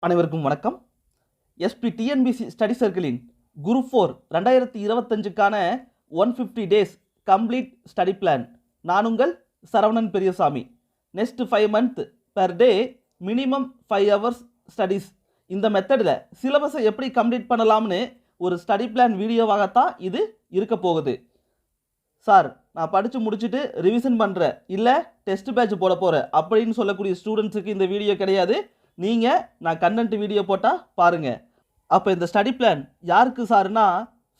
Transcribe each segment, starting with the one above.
அனைவருக்கும் வணக்கம். SP TNPSC study சர்க்கிளின் குரூப் 4 2025க்கான 150 டேஸ் கம்ப்ளீட் ஸ்டடி பிளான். நான் உங்கள் Saravanan Periyasamy. Next 5 month per day minimum 5 hours studies. இந்த மெத்தடில் சிலபஸை எப்படி கம்ப்ளீட் பண்ணலாம்னு ஒரு ஸ்டடி பிளான் வீடியோவாகத்தான் இது இருக்க போகுது. சார், நான் படித்து முடிச்சுட்டு ரிவிஷன் பண்ணுறேன், இல்லை டெஸ்ட் பேட்ச் போட போகிறேன் அப்படின்னு சொல்லக்கூடிய ஸ்டூடெண்ட்ஸுக்கு இந்த வீடியோ கிடையாது. நீங்கள் நான் கண்டென்ட் வீடியோ போட்டால் பாருங்கள். அப்போ இந்த ஸ்டடி பிளான் யாருக்கு சார்னா,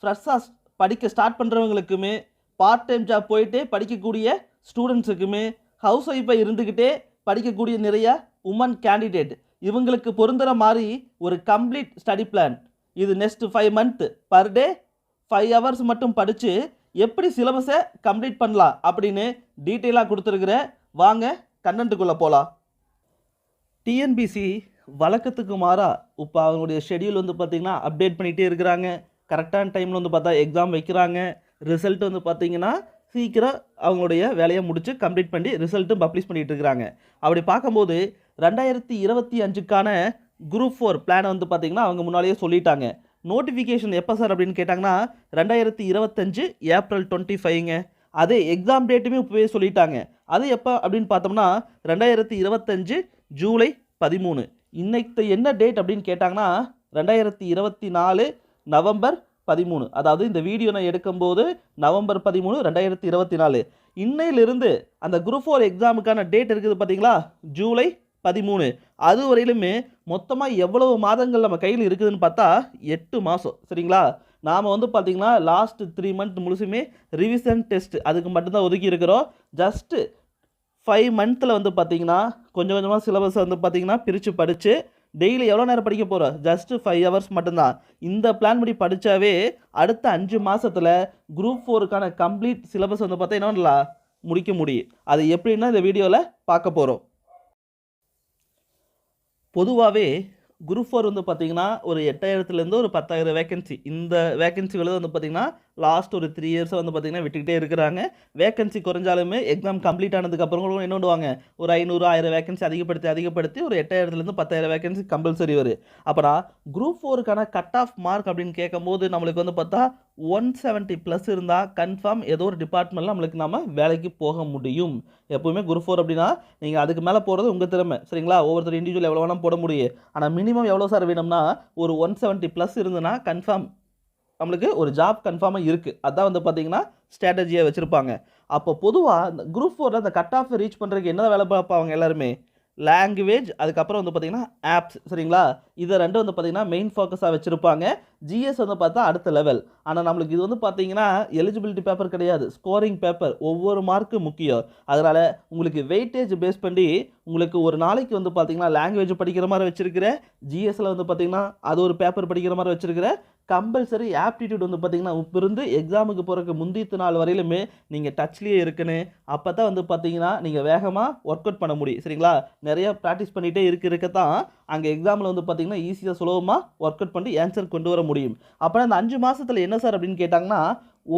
ஃப்ரெஷ்ஷாக படிக்க ஸ்டார்ட் பண்ணுறவங்களுக்குமே, பார்ட் டைம் ஜாப் போயிட்டே படிக்கக்கூடிய ஸ்டூடெண்ட்ஸுக்குமே, ஹவுஸ் ஒய்ஃபை இருந்துக்கிட்டே படிக்கக்கூடிய நிறைய உமன் கேண்டிடேட், இவங்களுக்கு பொருந்துகிற மாதிரி ஒரு கம்ப்ளீட் ஸ்டடி பிளான். இது next 5 month per day 5 hours மட்டும் படித்து எப்படி சிலபஸை கம்ப்ளீட் பண்ணலாம் அப்படின்னு டீட்டெயிலாக கொடுத்துருக்குற. வாங்க கண்டென்ட்டுக்குள்ளே போகலாம். டிஎன்பிசி வழக்கத்துக்கு மாறாக இப்போ அவங்களுடைய ஷெடியூல் பார்த்திங்கன்னா அப்டேட் பண்ணிகிட்டே இருக்கிறாங்க. கரெக்டான டைமில் பார்த்தா எக்ஸாம் வைக்கிறாங்க. ரிசல்ட் பார்த்திங்கன்னா சீக்கிரம் அவங்களுடைய வேலையை முடித்து கம்ப்ளீட் பண்ணி ரிசல்ட்டும் பப்ளிஷ் பண்ணிகிட்டு இருக்கிறாங்க. அப்படி பார்க்கும்போது 2025க்கான குரூப் 4 பிளானை பார்த்திங்கன்னா அவங்க முன்னாலேயே சொல்லிட்டாங்க. நோட்டிஃபிகேஷன் எப்போ சார் அப்படின்னு கேட்டாங்கன்னா 2025 ஏப்ரல் 25ங்க. அதே எக்ஸாம் டேட்டுமே இப்போவே சொல்லிட்டாங்க. அது எப்போ அப்படின்னு பார்த்தோம்னா 2025 ஜூலை 13. இன்னைக்கு என்ன டேட் அப்படின்னு கேட்டாங்கன்னா 2024 நவம்பர் 13. அதாவது இந்த வீடியோ நான் எடுக்கும்போது நவம்பர் 13 2024. இன்னையிலிருந்து அந்த குரூப் 4 எக்ஸாமுக்கான டேட் இருக்குது பார்த்தீங்களா, ஜூலை 13. அது வரையிலுமே மொத்தமாக எவ்வளவு மாதங்கள் நம்ம கையில் இருக்குதுன்னு பார்த்தா 8 மாதம். சரிங்களா? நாம் பார்த்திங்கன்னா லாஸ்ட் 3 மந்த் முழுசுமே ரிவிஷன் டெஸ்ட் அதுக்கு மட்டும்தான் ஒதுக்கி இருக்கிறோம். ஜஸ்ட்டு 5 மந்தில் பார்த்திங்கன்னா கொஞ்சம் கொஞ்சமாக சிலபஸ் பார்த்திங்கன்னா பிரித்து படித்து டெய்லி எவ்வளோ நேரம் படிக்க போகிறோம், ஜஸ்ட்டு 5 ஹவர்ஸ் மட்டும்தான். இந்த பிளான் படி படித்தாவே அடுத்த 5 மாதத்தில் குரூப் 4க்கான கம்ப்ளீட் சிலபஸ் பார்த்தா என்ன முடிக்க முடியும். அது எப்படின்னா இந்த வீடியோவில் பார்க்க போகிறோம். பொதுவாகவே குரூப் 4 பார்த்திங்கன்னா ஒரு 8000லேருந்து ஒரு 10,000 வேக்கன்சி. இந்த வேக்கன்சிகளை பார்த்திங்கன்னா லாஸ்ட் ஒரு 3 இயர்ஸை பார்த்திங்கன்னா விட்டுக்கிட்டே இருக்கிறாங்க. வேக்கன்சி குறைஞ்சாலுமே எக்ஸாம் கம்ப்ளீட் ஆனதுக்கப்புறம் கூட என்ன பண்ணுவாங்க, ஒரு 500-1000 வேக்கன்சி அதிகப்படுத்தி ஒரு 8000லேருந்து 10,000 வேக்கன்சி கம்பல்சரி வரும். அப்புறம் குரூப் 4க்கான கட் ஆஃப் மார்க் அப்படின்னு கேட்கும்போது நம்மளுக்கு பார்த்தா 170+ இருந்தால் கன்ஃபார்ம் ஏதோ ஒரு டிபார்ட்மெண்ட்டில் நம்மளுக்கு நம்ம வேலைக்கு போக முடியும். எப்போவுமே குரூப் 4 அப்படின்னா நீங்கள் அதுக்கு மேலே போகிறது உங்கள் திறமை. சரிங்களா? ஒவ்வொருத்தர் இண்டிவிஜுவல் எவ்வளோ வேணால் போட முடியும். ஆனால் மினிமம் எவ்வளோ சார் வேணும்னா ஒரு 170+ இருந்ததுன்னா கன்ஃபார்ம் நம்மளுக்கு ஒரு ஜாப் கன்ஃபார்மாக இருக்குது. அதான் பார்த்திங்கன்னா ஸ்ட்ராட்டஜியாக வச்சுருப்பாங்க. அப்போ பொதுவாக இந்த குரூப் 4 அந்த கட் ஆஃப் ரீச் பண்ணுறதுக்கு என்ன வேலை பார்ப்பாங்க எல்லாருமே, லாங்குவேஜ், அதுக்கப்புறம் பார்த்திங்கன்னா ஆப்ஸ். சரிங்களா? இதை ரெண்டும் பார்த்திங்கன்னா மெயின் ஃபோக்கஸாக வச்சுருப்பாங்க. ஜிஎஸ் பார்த்தா அடுத்த லெவல். ஆனால் நம்மளுக்கு இது பார்த்திங்கன்னா எலிஜிபிலிட்டி பேப்பர் கிடையாது, ஸ்கோரிங் பேப்பர். ஒவ்வொரு மார்க்கு முக்கியம். அதனால் உங்களுக்கு வெயிட்டேஜ் பேஸ் பண்ணி உங்களுக்கு ஒரு நாளைக்கு பார்த்திங்கன்னா லாங்குவேஜ் படிக்கிற மாதிரி வச்சுருக்கிற, ஜிஎஸ்சில் பார்த்திங்கன்னா அது ஒரு பேப்பர் படிக்கிற மாதிரி வச்சுருக்கிற, கம்பல்சரி ஆப்டிடியூட் பார்த்திங்கன்னா இப்போ இருந்து எக்ஸாமுக்கு போகிறதுக்கு முந்தித்த நாள் வரையிலுமே நீங்கள் டச்லேயே இருக்கணும். அப்போ தான் பார்த்திங்கன்னா நீங்கள் வேகமாக ஒர்க் அவுட் பண்ண முடியும். சரிங்களா? நிறைய ப்ராக்டிஸ் பண்ணிகிட்டே இருக்கத்தான் அங்கே எக்ஸாமில் பார்த்திங்கன்னா ஈஸியாக சுலபமாக ஒர்க் அவுட் பண்ணி ஆன்சர் கொண்டு வர முடியும். அப்போ அந்த 5 மாதத்தில் என்ன சார் அப்படின்னு கேட்டாங்கன்னா,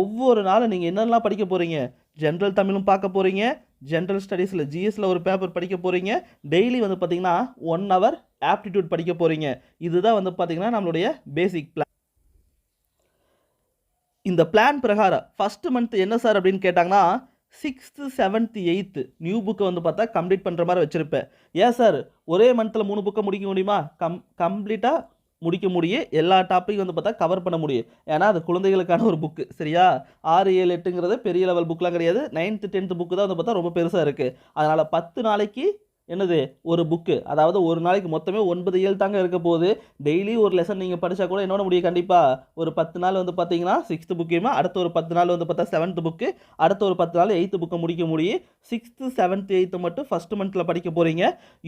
ஒவ்வொரு நாளும் நீங்கள் என்னெல்லாம் படிக்க போகிறீங்க, ஜென்ரல் தமிழும் பார்க்க போகிறீங்க, ஜென்ரல் ஸ்டடீஸில் ஜிஎஸ்சில் ஒரு பேப்பர் படிக்க போகிறீங்க, டெய்லி பார்த்திங்கன்னா 1 ஹவர் ஆப்டிடியூட் படிக்க போகிறீங்க. இதுதான் பார்த்திங்கன்னா நம்மளுடைய பேசிக் பிளான். இந்த பிளான் பிரகாரம் ஃபஸ்ட்டு மந்த் என்ன சார் அப்படின்னு கேட்டாங்கன்னா 6th 7th 8th நியூ புக்கை பார்த்தா கம்ப்ளீட் பண்ணுற மாதிரி வச்சுருப்பேன். ஏன் சார் ஒரே மந்தில் 3 புக்கை முடிக்க முடியுமா? கம்ப்ளீட்டாக முடிக்க முடியும். எல்லா டாப்பிக்கும் பார்த்தா கவர் பண்ண முடியும். ஏன்னா அது குழந்தைகளுக்கான ஒரு புக்கு. சரியா? 6, 7, 8ங்கிறது பெரிய லெவல் புக்கெலாம் கிடையாது. 9th 10th புக்கு தான் பார்த்தா ரொம்ப பெருசாக இருக்குது. அதனால் 10 நாளைக்கு என்னது ஒரு புக்கு, அதாவது ஒரு நாளைக்கு மொத்தமே 9 இயல் தாங்க இருக்க போகுது. டெய்லி ஒரு லெசன் நீங்கள் படித்தா கூட என்ன முடியும், கண்டிப்பாக ஒரு 10 நாள் பார்த்தீங்கன்னா 6th புக்கையுமா, அடுத்த ஒரு 10 நாள் பார்த்தா 7th புக்கு, அடுத்த ஒரு 10 நாள் 8th புக்கை முடிக்க முடியும். 6th 7th 8th மட்டும் ஃபஸ்ட்டு மந்தில் படிக்க போகிறீங்க.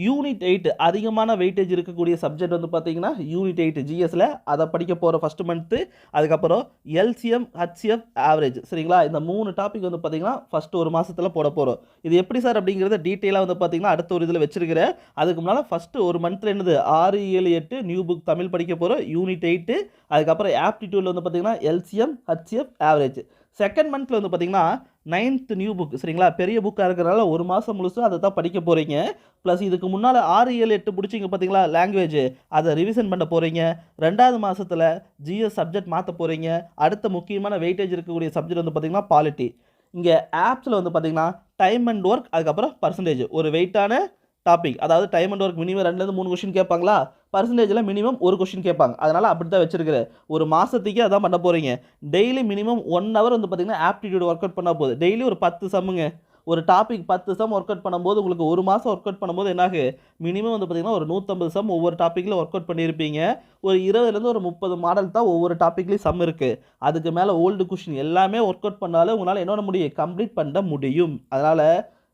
யூனிட் 8 அதிகமான வெயிட்டேஜ் இருக்கக்கூடிய சப்ஜெக்ட் பார்த்தீங்கன்னா யூனிட் 8 ஜிஎஸ்சில் அதை படிக்க போகிற ஃபஸ்ட்டு மந்த்து. அதுக்கப்புறம் எல்சிஎம் ஹச்சிஎஃப் ஆவரேஜ். சரிங்களா? இந்த 3 டாபிக் பார்த்தீங்கன்னா ஃபஸ்ட்டு ஒரு மாதத்தில் போட போகிறோம். இது எப்படி சார் அப்படிங்கிறத டீட்டெயிலாக பார்த்தீங்கன்னா அடுத்த ஒரு இதில் வச்சிருக்கிறேன். அதுக்கு முன்னால் ஃபஸ்ட்டு ஒரு மந்த்தில் என்னது 6, 7, 8 நியூ புக் தமிழ் படிக்க போகிறோம், யூனிட் 8. அதுக்கப்புறம் ஆப்டிடியூடில் பார்த்தீங்கன்னா எல்சிஎம் ஹச்சிஎஃப் ஆவரேஜ். செகண்ட் மந்த்தில் பார்த்தீங்கன்னா 9th நியூ புக் சரிங்களா. பெரிய புக்காக இருக்கிறனால ஒரு மாதம் முழுசும் அதை தான் படிக்க போகிறீங்க. ப்ளஸ் இதுக்கு முன்னால் 6, 7, 8 பிடிச்சிங்க பார்த்தீங்களா லாங்குவேஜ், அதை ரிவிஷன் பண்ண போகிறீங்க. 2வது மாதத்தில் ஜிஎஸ் சப்ஜெக்ட் மாற்ற போகிறீங்க. அடுத்த முக்கியமான வெயிட்டேஜ் இருக்கக்கூடிய சப்ஜெக்ட் வந்து பார்த்தீங்கன்னா பாலிட்டி. இங்கே ஆப்ஸில் வந்து பார்த்தீங்கன்னா டைம் அண்ட் ஒர்க், அதுக்கப்புறம் பர்சன்டேஜ், ஒரு வெயிட்டான டாபிக். அதாவது டைம் அண்ட் ஒர்க் மினிமம் 2லேருந்து 3 கொஸ்டின் கேட்பாங்களா, பர்சன்டேஜில் மினிமம் 1 கொஸ்டின் கேட்பாங்க. அதனால் அப்படி தான் வச்சிருக்கிறேன். ஒரு மாதத்துக்கு அதான் பண்ண போகிறீங்க. டெய்லி மினிமம் 1 ஹவர் வந்து பார்த்தீங்கன்னா ஆப்டிடியூட் ஒர்க் அவுட் பண்ணால் போகுது. டெய்லி ஒரு 10 சம்முங்க. ஒரு டாபிக் 10 சம் ஒர்க் அவுட் பண்ணும்போது உங்களுக்கு ஒரு மாதம் ஒர்க் அவுட் பண்ணும்போது என்னாகு, மினிமம் வந்து பார்த்தீங்கன்னா ஒரு 150 சம் ஒவ்வொரு டாப்பிக்கில் ஒர்க் அவுட் பண்ணியிருப்பீங்க. ஒரு 20லேருந்து ஒரு 30 மாடல் தான் ஒவ்வொரு டாப்பிக்லேயும் சம் இருக்குது. அதுக்கு மேலே ஓல்டு கொஸ்டின் எல்லாமே ஒர்க் அவுட் பண்ணாலும் உங்களால் என்ன பண்ண முடியும், கம்ப்ளீட் பண்ண முடியும். அதனால்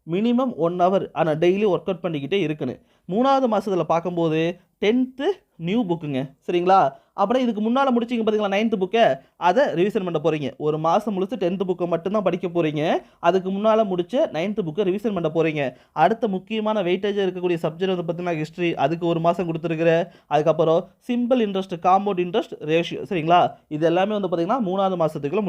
மினிமம் 1 ஹவர் ஆனால் டெய்லி ஒர்க் அவுட் பண்ணிக்கிட்டே இருக்குன்னு. 3வது மாதத்தில் பார்க்கும்போது 10th நியூ புக்குங்க சரிங்களா. அப்புறம் இதுக்கு முன்னால் முடிச்சிங்க பார்த்தீங்களா 9th புக்கை, அதை ரிவிஷன் பண்ண போகிறீங்க. ஒரு மாதம் முழுசு 10th புக்கை மட்டும்தான் படிக்க போகிறீங்க. அதுக்கு முன்னால் முடிச்ச 9th புக்கை ரிவிஷன் பண்ண போகிறீங்க. அடுத்த முக்கியமான வெயிட்டேஜாக இருக்கக்கூடிய சப்ஜெக்ட் வந்து பார்த்தீங்கன்னா ஹிஸ்ட்ரி, அதுக்கு ஒரு மாதம் கொடுத்துருக்குற. அதுக்கப்புறம் simple interest, compound interest, ratio சரிங்களா. இது எல்லாமே வந்து பார்த்தீங்கன்னா 3வது மாதத்துக்குள்ளே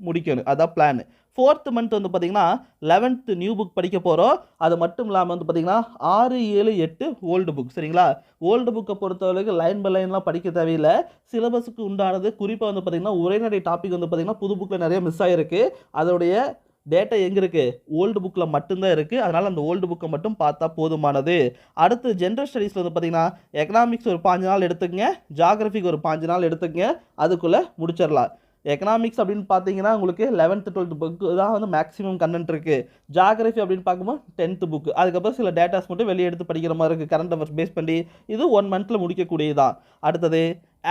முடிக்கணும். அதான் பிளான். 4th மந்த் வந்து பார்த்தீங்கன்னா 11th நியூ புக் படிக்க போகிறோம். அது மட்டும் இல்லாமல் வந்து பார்த்தீங்கன்னா 6, 7, 8 ஓல்டு புக் சரிங்களா. ஓல்டு புக்கை பொறுத்தவரைக்கும் லைன் பை லைன்லாம் படிக்க தேவையில்லை. சிலபஸுக்கு உண்டானது குறிப்பாக வந்து பார்த்தீங்கன்னா உரைநடை டாபிக் வந்து பார்த்தீங்கன்னா புது புக்கில் நிறைய மிஸ் ஆகிருக்கு. அதோடைய டேட்டா எங்கே இருக்குது, ஓல்டு புக்கில் மட்டும்தான் இருக்குது. அதனால் அந்த ஓல்டு புக்கை மட்டும் பார்த்தா போதுமானது. அடுத்து ஜென்ரல் ஸ்டடீஸில் வந்து பார்த்தீங்கன்னா எக்கனாமிக்ஸ் ஒரு 5 நாள் எடுத்துக்கங்க, ஜாகிரபிக்கு ஒரு 5 நாள் எடுத்துக்கங்க, அதுக்குள்ளே முடிச்சிடலாம். எக்கனாமிக்ஸ் அப்படின்னு பார்த்தீங்கன்னா உங்களுக்கு 11th 12th புக்கு தான் வந்து மேக்ஸிமம் கண்டென்ட் இருக்குது. ஜாகிரபி அப்படின்னு பார்க்கும்போது 10th புக்கு, அதுக்கப்புறம் சில டேட்டாஸ் மட்டும் வெளியே எடுத்து படிக்கிற மாதிரி இருக்குது. கரண்ட் அஃபேர்ஸ் பேஸ் பண்ணி இது 1 மந்தில் முடிக்கக்கூடியதான். அடுத்தது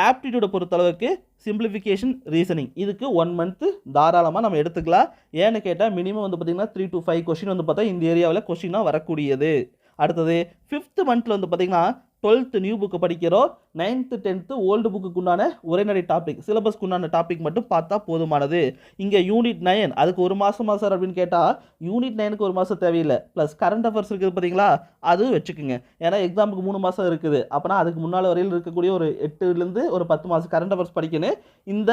ஆப்டிடியூடை பொறுத்தளவுக்கு சிம்பிளிஃபிகேஷன், ரீசனிங், இதுக்கு 1 மந்த்து தாராளமாக நம்ம எடுத்துக்கலாம். ஏன்னு கேட்டால் மினிமம் வந்து பார்த்திங்கன்னா 3 to 5 கொஸ்டின் வந்து பார்த்தா இந்த ஏரியாவில் கொஸ்டினாக வரக்கூடியது. அடுத்தது 5th மந்தில் வந்து பார்த்திங்கன்னா 12th நியூ புக்கு படிக்கிறோம். 9th 10th ஓல்டு புக்குக்கு உண்டான உரைநடை டாபிக், சிலபஸ்க்கு உண்டான டாபிக் மட்டும் பார்த்தா போதுமானது. இங்கே யூனிட் 9 அதுக்கு ஒரு மாதமா சார் அப்படின்னு கேட்டால் யூனிட் 9க்கு ஒரு மாதம் தேவையில்லை. ப்ளஸ் கரண்ட் அஃபேர்ஸ் இருக்குது பார்த்தீங்களா, அது வச்சுக்கோங்க. ஏன்னா எக்ஸாமுக்கு 3 மாதம் இருக்குது. அப்போனா அதுக்கு முன்னால் வரையில் இருக்கக்கூடிய ஒரு 8லேருந்து ஒரு 10 மாதம் கரண்ட் அஃபேர்ஸ் படிக்கணும். இந்த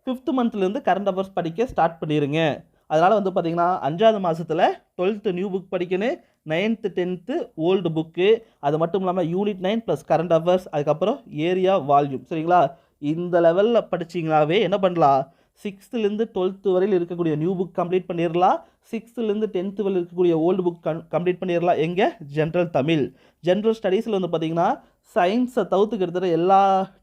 5th மந்த்லேருந்து கரண்ட் அஃபேர்ஸ் படிக்க ஸ்டார்ட் பண்ணிடுங்க. அதனால் வந்து பார்த்தீங்கன்னா 5வது மாதத்தில் 12th நியூ புக் படிக்கணும், 9th 10th ஓல்டு புக்கு, அது மட்டும் இல்லாமல் யூனிட் 9 ப்ளஸ் கரண்ட் அஃபேர்ஸ், அதுக்கப்புறம் ஏரியா வால்யூம் சரிங்களா. இந்த லெவலில் படிச்சிங்களாவே என்ன பண்ணலாம், 6th-லேருந்து 12th வரையில் இருக்கக்கூடிய நியூ புக் கம்ப்ளீட் பண்ணிடலாம். 6th-லேருந்து 10th வரையில் இருக்கக்கூடிய ஓல்டு புக் கம்ப்ளீட் பண்ணிடலாம். எங்கே, ஜென்ரல் தமிழ். ஜென்ரல் ஸ்டடீஸில் வந்து பார்த்தீங்கன்னா சயின்ஸை தவிர்த்து கிட்டத்தட்ட எல்லா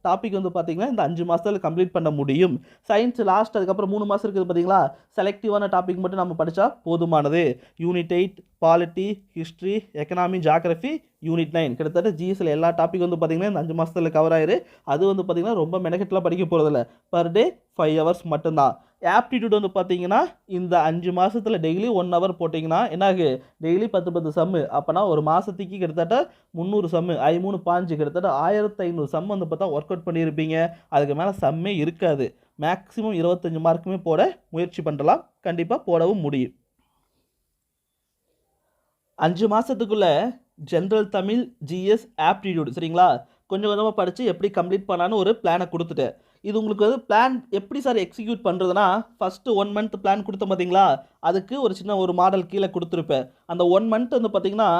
டாபிக் வந்து பார்த்தீங்கன்னா இந்த 5 மாதத்தில் கம்ப்ளீட் பண்ண முடியும். சயின்ஸ் லாஸ்ட் அதுக்கப்புறம் 3 மாதம் இருக்குது பார்த்தீங்களா, செலக்டிவான டாபிக் மட்டும் நம்ம படித்தா போதுமானது. Unit 8 polity, history, economy, geography, unit 9 கிட்டத்தட்ட ஜிஎஸ்ல எல்லா டாபிக் வந்து பார்த்தீங்கன்னா இந்த 5 மாதத்தில் கவர் ஆயிரு. அது வந்து பார்த்தீங்கன்னா ரொம்ப மெனக்கெட்டலாம் படிக்க போகிறதில்ல. பர் டே 5 ஹவர்ஸ் மட்டும்தான். ஆப்டிடியூட் வந்து பார்த்தீங்கன்னா இந்த 5 மாதத்தில் டெய்லி 1 ஹவர் போட்டிங்கன்னா என்னாகு, டெய்லி 10 சம்மு. அப்போனா ஒரு மாதத்துக்கு கிட்டத்தட்ட 300 சம்மு, 3 பாஞ்சு கிட்டத்தட்ட 1500 சம் வந்து பார்த்தா ஒர்க் அவுட் பண்ணியிருப்பீங்க. அதுக்கு மேலே சம்மே இருக்காது. மேக்ஸிமம் 25 மார்க்குமே போட முயற்சி பண்ணலாம். கண்டிப்பாக போடவும் முடியும். 5 மாதத்துக்குள்ளே ஜென்ரல் தமிழ், ஜிஎஸ், ஆப்டிடியூட் சரிங்களா, கொஞ்சம் கொஞ்சமாக படித்து எப்படி கம்ப்ளீட் பண்ணலான்னு ஒரு பிளானை கொடுத்துட்டேன். இது உங்களுக்கு வந்து பிளான் எப்படி சார் எக்ஸிக்யூட் பண்ணுறதுனா, ஃபஸ்ட்டு 1 மந்த் பிளான் கொடுத்த பார்த்தீங்களா, அதுக்கு ஒரு சின்ன ஒரு மாடல் கீழே கொடுத்துருப்பேன். அந்த 1 மந்த் வந்து பார்த்தீங்கன்னா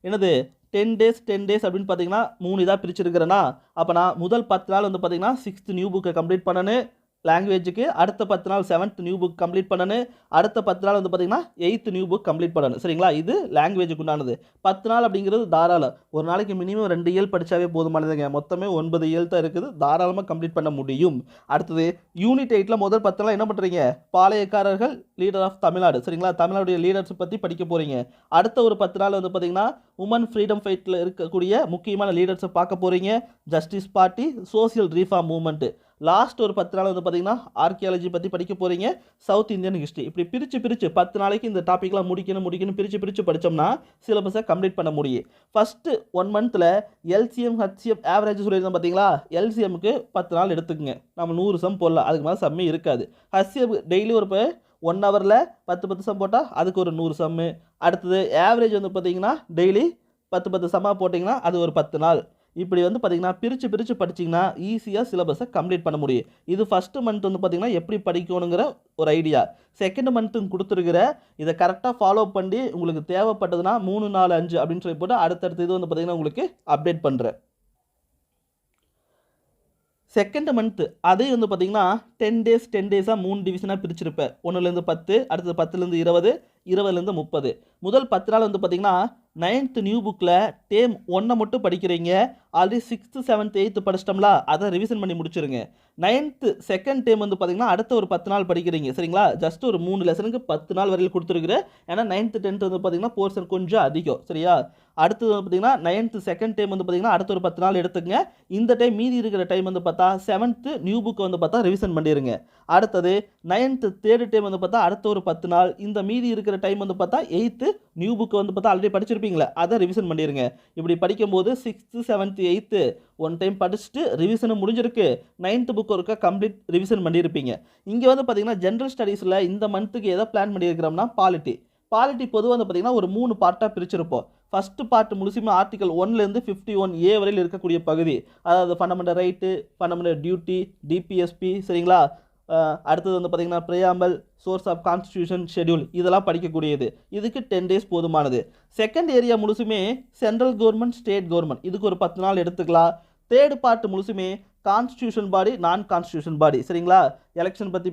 என்னது 10 டேஸ் அப்படின்னு பார்த்தீங்கன்னா 3 இதாக பிரிச்சிருக்கிறேன்னா, அப்போ நான் முதல் 10 நாள் வந்து பார்த்தீங்கன்னா 6th நியூ புக்கை கம்ப்ளீட் பண்ணணும் லாங்குவேஜுக்கு. அடுத்த 10 நாள் 7th நியூ புக் கம்ப்ளீட் பண்ணணும். அடுத்த 10 நாள் வந்து பார்த்தீங்கன்னா 8th நியூ புக் கம்ப்ளீட் பண்ணணும் சரிங்களா. இது லாங்குவேஜுக்கு உண்டானது. 10 நாள் அப்படிங்கிறது தாராளம். ஒரு நாளைக்கு மினிமம் 2 இயல் படித்தாவே போதுமானதுங்க. மொத்தமே 9 இயல் தான் இருக்குது, தாராளமாக கம்ப்ளீட் பண்ண முடியும். அடுத்தது யூனிட் 8ல் முதல் 10 நாள் என்ன பண்ணுறீங்க, பாளையக்காரர்கள், லீடர் ஆஃப் தமிழ்நாடு சரிங்களா, தமிழ்நாடுடைய லீடர்ஸ் பற்றி படிக்க போகிறீங்க. அடுத்த ஒரு 10 நாள் வந்து பார்த்தீங்கன்னா உமன் ஃப்ரீடம் ஃபைட்டில் இருக்கக்கூடிய முக்கியமான லீடர்ஸை பார்க்க போகிறீங்க. Justice party, social reform movement. Last ஒரு 10 நாள் வந்து பார்த்தீங்கன்னா ஆர்கியாலஜி பற்றி படிக்க போகிறீங்க. South Indian history. இப்படி பிரித்து 10 நாளைக்கு இந்த டாப்பிக்லாம் முடிக்கணும் பிரித்து படித்தோம்னா சிலபஸை கம்ப்ளீட் பண்ண முடியும். ஃபஸ்ட்டு 1 மந்தில் எல்சிஎம், ஹச்சிஎம், ஆவரேஜ் சொல்லியிருந்தோம் பார்த்தீங்களா. எல்சிஎம்க்கு 10 நாள் எடுத்துக்கங்க, நம்ம 100 சம் போடலாம், அதுக்கு மேலே சம்மே இருக்காது. ஹச்சிஎம் டெய்லி ஒரு 1 ஹவரில் 10 சம் போட்டால் அதுக்கு ஒரு 100 சம்மு. அடுத்தது ஆவரேஜ் வந்து பார்த்தீங்கன்னா டெய்லி 10 சம்மாக போட்டிங்கன்னா அது ஒரு 10 நாள். இப்படி வந்து பார்த்தீங்கன்னா பிரித்து படிச்சிங்கன்னா ஈஸியாக சிலபஸை கம்ப்ளீட் பண்ண முடியும். இது ஃபஸ்ட்டு மந்த் வந்து பார்த்தீங்கன்னா எப்படி படிக்கணுங்கிற ஒரு ஐடியா. செகண்ட் மந்த்தும் கொடுத்துருக்கிற இதை கரெக்டாக ஃபாலோ பண்ணி உங்களுக்கு தேவைப்பட்டதுன்னா 3, 4, 5 அப்படின்னு சொல்லி போட்டு அடுத்தடுத்து இது வந்து பார்த்தீங்கன்னா உங்களுக்கு அப்டேட் பண்ணுறேன். செகண்ட் மந்த்து அதே வந்து பார்த்தீங்கன்னா 10 டேஸாக 3 டிவிஷனாக பிரிச்சிருப்பேன். 1லேருந்து 10, அடுத்தது 10லேருந்து 20, 20லேருந்து 30. முதல் 10 நாள் வந்து பார்த்தீங்கன்னா 9th நியூ புக்கில் டேம் 1 மட்டும் படிக்கிறீங்க. ஆல்ரெடி 6th 7th 8th படிச்சிட்டோம்ல, அதை ரிவிஷன் பண்ணி முடிச்சிருங்க. 9th செகண்ட் டேம் வந்து பார்த்தீங்கன்னா அடுத்த ஒரு 10 நாள் படிக்கிறீங்க சரிங்களா. ஜஸ்ட் ஒரு 3 லெசனுக்கு 10 நாள் வரையில் கொடுத்துருக்குறேன். ஏன்னா 9th 10th வந்து பார்த்தீங்கன்னா போர்ஷன் கொஞ்சம் அதிகம் சரியா. அடுத்தது வந்து பார்த்தீங்கன்னா 9th செகண்ட் டைம் வந்து பார்த்தீங்கன்னா அடுத்த ஒரு 10 நாள் எடுத்துக்கங்க. இந்த டைம் மீதி இருக்கிற டைம் வந்து பார்த்தா 7th நியூ புக் வந்து பார்த்தா ரிவிஷன் பண்ணிடுங்க. அடுத்தது 9th தேர்ட் டைம் வந்து பார்த்தா அடுத்த ஒரு 10 நாள், இந்த மீதி இருக்கிற டைம் வந்து பார்த்தா 8th நியூ புக் வந்து பார்த்தா ஆல்ரெடி படிச்சிருப்பீங்களா, அதை ரிவிஷன் பண்ணிடுங்க. இப்படி படிக்கும்போது 6th 7th 8th one time படிச்சுட்டு ரிவிஷனும் முடிஞ்சிருக்கு. 9th புக் ஒருக்கா கம்ப்ளீட் ரிவிஷன் பண்ணியிருப்பீங்க. இங்கே வந்து பார்த்தீங்கன்னா ஜென்ரல் ஸ்டடீஸில் இந்த மந்த்துக்கு எதை பிளான் பண்ணியிருக்கிறோம்னா பாலிட்டி பொதுவாக வந்து பார்த்தீங்கன்னா ஒரு 3 பார்ட்டாக பிரிச்சிருப்போம். ஃபஸ்ட்டு பார்ட் முழுசுமே ஆர்டிகல் 1லேருந்து 51A வரையில் இருக்கக்கூடிய பகுதி, அதாவது fundamental right, fundamental duty, DPSP சரிங்களா. அடுத்தது வந்து பார்த்தீங்கன்னா preamble, source of constitution, schedule, இதெல்லாம் படிக்கக்கூடியது. இதுக்கு 10 டேஸ் போதுமானது. செகண்ட் ஏரியா முழுசுமே சென்ட்ரல் கவர்மெண்ட், ஸ்டேட் கவர்மெண்ட், இதுக்கு ஒரு 10 நாள் எடுத்துக்கலாம். தேர்ட் பார்ட் முழுசுமே constitution body, non constitution body சரிங்களா. எலெக்ஷன் பற்றி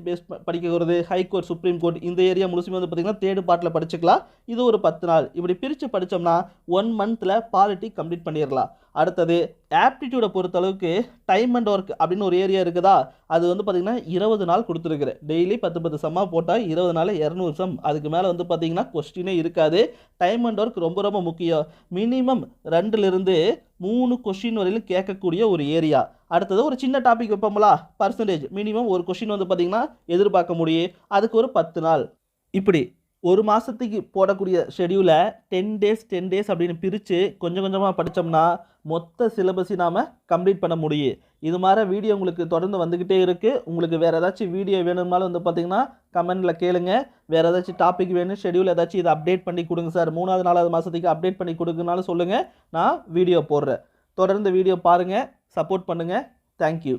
படிக்கிறது, ஹைகோர்ட், சுப்ரீம் கோர்ட், இந்த ஏரியா முழுசுமே வந்து பார்த்தீங்கன்னா தேர்ட் பார்ட்டில் படிச்சுக்கலாம். இது ஒரு 10 நாள். இப்படி பிரித்து படித்தோம்னா 1 மந்தில் பாலிட்டி கம்ப்ளீட் பண்ணிடலாம். அடுத்தது ஆப்டிடியூடை பொறுத்தளவுக்கு டைம் அண்ட் ஒர்க் அப்படின்னு ஒரு ஏரியா இருக்குதா, அது வந்து பார்த்தீங்கன்னா 20 நாள் கொடுத்துருக்குறேன். டெய்லி 10 சம்மாக போட்டால் 20 நாள் 200 சம். அதுக்கு மேலே வந்து பார்த்தீங்கன்னா கொஸ்டினே இருக்காது. டைம் அண்ட் ஒர்க் ரொம்ப ரொம்ப முக்கியம். மினிமம் 2லிருந்து 3 கொஸ்டின் வரையிலும் கேட்கக்கூடிய ஒரு ஏரியா. அடுத்தது ஒரு சின்ன டாபிக் வைப்போம்ல, பர்சன்டேஜ் மினிமம் ஒரு கொஸ்டின் வந்து பார்த்தீங்கன்னா எதிர்பார்க்க முடியும். அதுக்கு ஒரு 10 நாள். இப்படி ஒரு மாதத்துக்கு போடக்கூடிய ஷெடியூலை 10 டேஸ் அப்படின்னு பிரித்து கொஞ்சம் கொஞ்சமாக படித்தோம்னா மொத்த சிலபஸை நாம் கம்ப்ளீட் பண்ண முடியும். இது மாதிரி வீடியோ உங்களுக்கு தொடர்ந்து வந்துக்கிட்டே இருக்குது. உங்களுக்கு வேறு ஏதாச்சும் வீடியோ வேணும்னாலும் வந்து பார்த்தீங்கன்னா கமெண்டில் கேளுங்க. வேறு ஏதாச்சும் டாபிக் வேணும், ஷெடியூல் ஏதாச்சும் இதை அப்டேட் பண்ணி கொடுங்க சார், 3வது 4வது மாதத்துக்கு அப்டேட் பண்ணி கொடுங்கனாலும் சொல்லுங்கள், நான் வீடியோ போடுறேன். தொடர்ந்து வீடியோ பாருங்கள், சப்போர்ட் பண்ணுங்கள். தேங்க்யூ.